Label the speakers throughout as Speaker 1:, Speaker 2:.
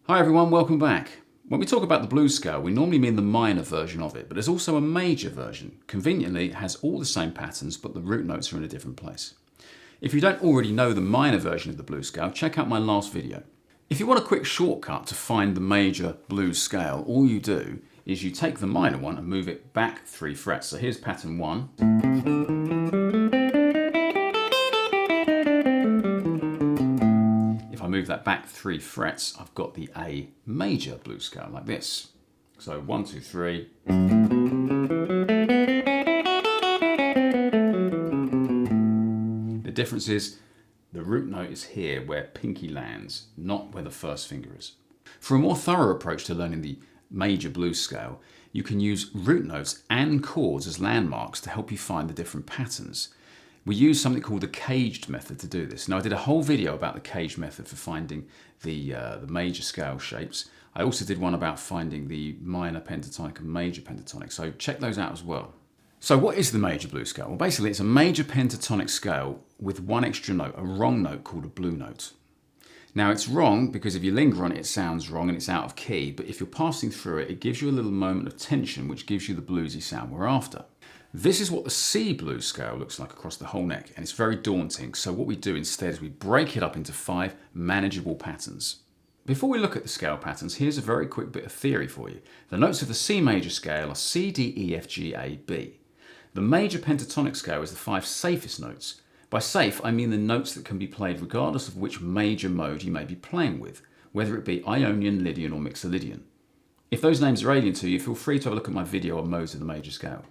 Speaker 1: Hi everyone, welcome back. When we talk about the blues scale, we normally mean the minor version of it, but there's also a major version. Conveniently, it has all the same patterns, but the root notes are in a different place. If you don't already know the minor version of the blues scale, check out my last video. If you want a quick shortcut to find the major blues scale, all you do is you take the minor one and move it back 3 frets. So here's pattern 1. If I move that back 3 frets, I've got the A major blues scale like this. So 1, 2, 3. The difference is the root note is here where pinky lands, not where the first finger is. For a more thorough approach to learning the major blues scale, you can use root notes and chords as landmarks to help you find the different patterns. We use something called the CAGED method to do this. Now, I did a whole video about the CAGED method for finding the major scale shapes. I also did one about finding the minor pentatonic and major pentatonic, so check those out as well. So what is the major blues scale? Well, basically it's a major pentatonic scale with one extra note, a wrong note called a blue note. Now it's wrong because if you linger on it, it sounds wrong and it's out of key, but if you're passing through it, it gives you a little moment of tension which gives you the bluesy sound we're after. This is what the C blues scale looks like across the whole neck, and it's very daunting, so what we do instead is we break it up into 5 manageable patterns. Before we look at the scale patterns, here's a very quick bit of theory for you. The notes of the C major scale are C, D, E, F, G, A, B. The major pentatonic scale is the 5 safest notes. By safe, I mean the notes that can be played regardless of which major mode you may be playing with, whether it be Ionian, Lydian or Mixolydian. If those names are alien to you, feel free to have a look at my video on modes of the major scale.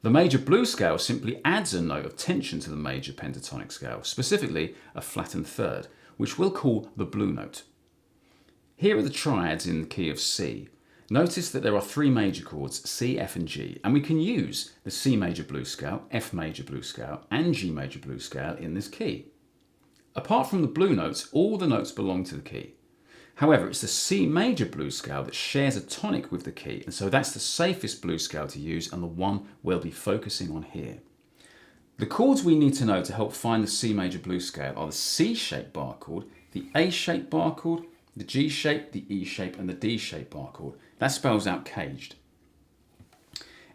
Speaker 1: The major blues scale simply adds a note of tension to the major pentatonic scale, specifically a flattened third, which we'll call the blue note. Here are the triads in the key of C. Notice that there are 3 major chords, C, F and G, and we can use the C major blues scale, F major blues scale and G major blues scale in this key. Apart from the blue notes, all the notes belong to the key. However, it's the C major blues scale that shares a tonic with the key, and so that's the safest blues scale to use and the one we'll be focusing on here. The chords we need to know to help find the C major blues scale are the C-shaped bar chord, the A-shaped bar chord, the G-shape, the E-shape and the D-shape bar chord. That spells out CAGED.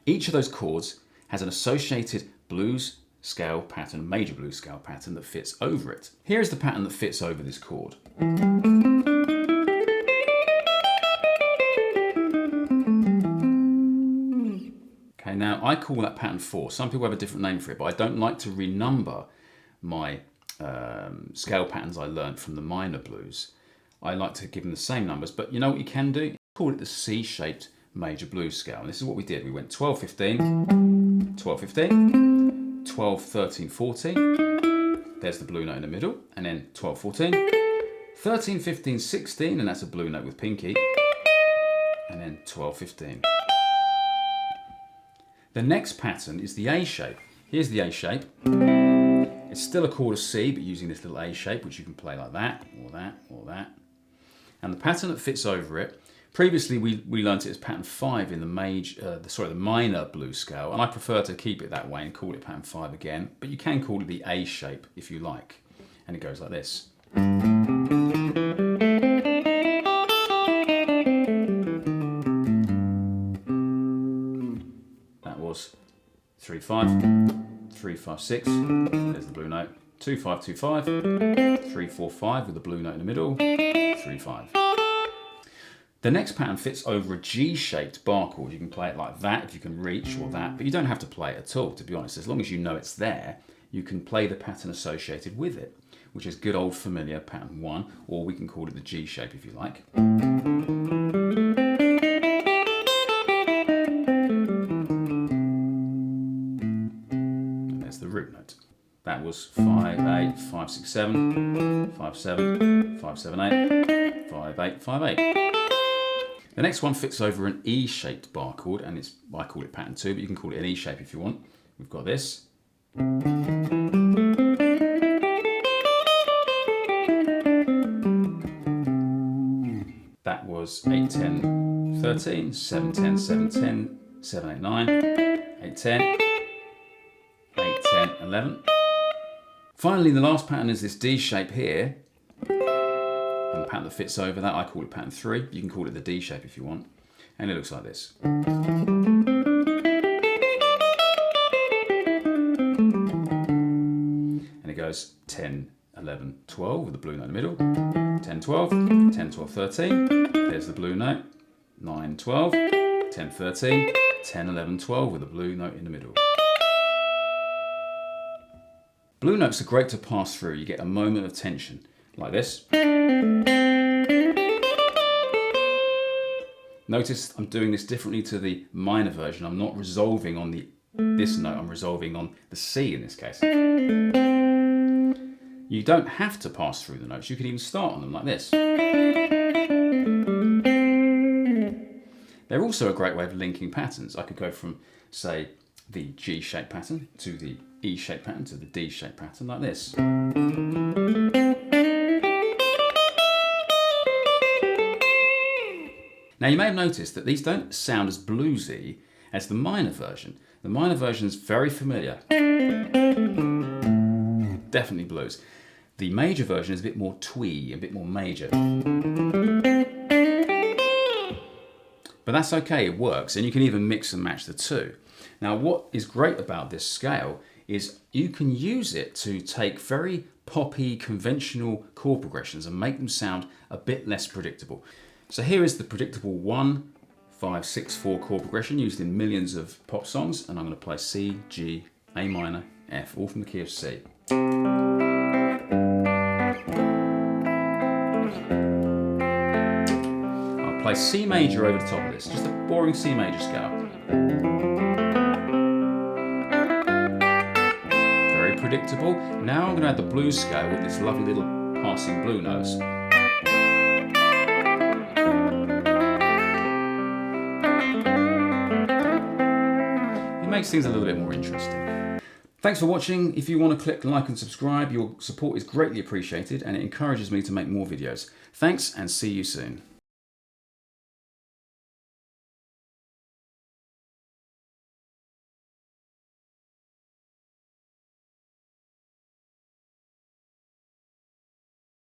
Speaker 1: Each of those chords has an associated blues scale pattern, major blues scale pattern that fits over it. Here's the pattern that fits over this chord. Okay, now I call that pattern 4. Some people have a different name for it, but I don't like to renumber my scale patterns I learned from the minor blues. I like to give them the same numbers, but you know what you can do? Call it the C-shaped major blues scale. And this is what we did. We went 12, 15, 12, 15, 12, 13, 14. There's the blue note in the middle. And then 12, 14, 13, 15, 16, and that's a blue note with pinky. And then 12, 15. The next pattern is the A shape. Here's the A shape. It's still a chord of C, but using this little A shape, which you can play like that, or that, or that. And the pattern that fits over it, previously we learnt it as pattern 5 in the minor blues scale, and I prefer to keep it that way and call it pattern 5 again, but you can call it the A shape if you like. And it goes like this. That was 3, 5, 3, 5, 6, there's the blue note, 2, 5, 2, 5, 3, 4, 5 with the blue note in the middle, 3, 5. The next pattern fits over a G-shaped bar chord. You can play it like that if you can reach, or that, but you don't have to play it at all, to be honest. As long as you know it's there, you can play the pattern associated with it, which is good old familiar pattern 1, or we can call it the G shape if you like. And there's the root note. That was 5, 8, 5, 6, 7, 5, 7, 5, 7, 8, 5, 8, 5, 8. The next one fits over an E-shaped bar chord, and I call it pattern 2, but you can call it an E shape if you want. We've got this. That was 8, 10, 13, 7, 10, 7, 10, 7, 8, 9, 8, 10, 8, 10, 11. Finally, the last pattern is this D shape here. And pattern that fits over that. I call it pattern 3. You can call it the D shape if you want. And it looks like this. And it goes 10, 11, 12 with the blue note in the middle. 10, 12, 10, 12, 13. There's the blue note. 9, 12, 10, 13, 10, 11, 12 with a blue note in the middle. Blue notes are great to pass through. You get a moment of tension, like this. Notice I'm doing this differently to the minor version. I'm not resolving on this note, I'm resolving on the C in this case. You don't have to pass through the notes. You can even start on them like this. They're also a great way of linking patterns. I could go from, say, the G-shaped pattern to the E-shaped pattern to the D-shaped pattern like this. Now you may have noticed that these don't sound as bluesy as the minor version. The minor version is very familiar. Definitely blues. The major version is a bit more twee, a bit more major. But that's okay, it works, and you can even mix and match the two. Now what is great about this scale is you can use it to take very poppy, conventional chord progressions and make them sound a bit less predictable. So here is the predictable 1, 5, 6, 4 chord progression used in millions of pop songs, and I'm going to play C, G, A minor, F, all from the key of C. Play C major over the top of this, just a boring C major scale. Very predictable. Now I'm going to add the blues scale with this lovely little passing blue notes. It makes things a little bit more interesting. Thanks for watching. If you want to click like and subscribe, your support is greatly appreciated and it encourages me to make more videos. Thanks and see you soon.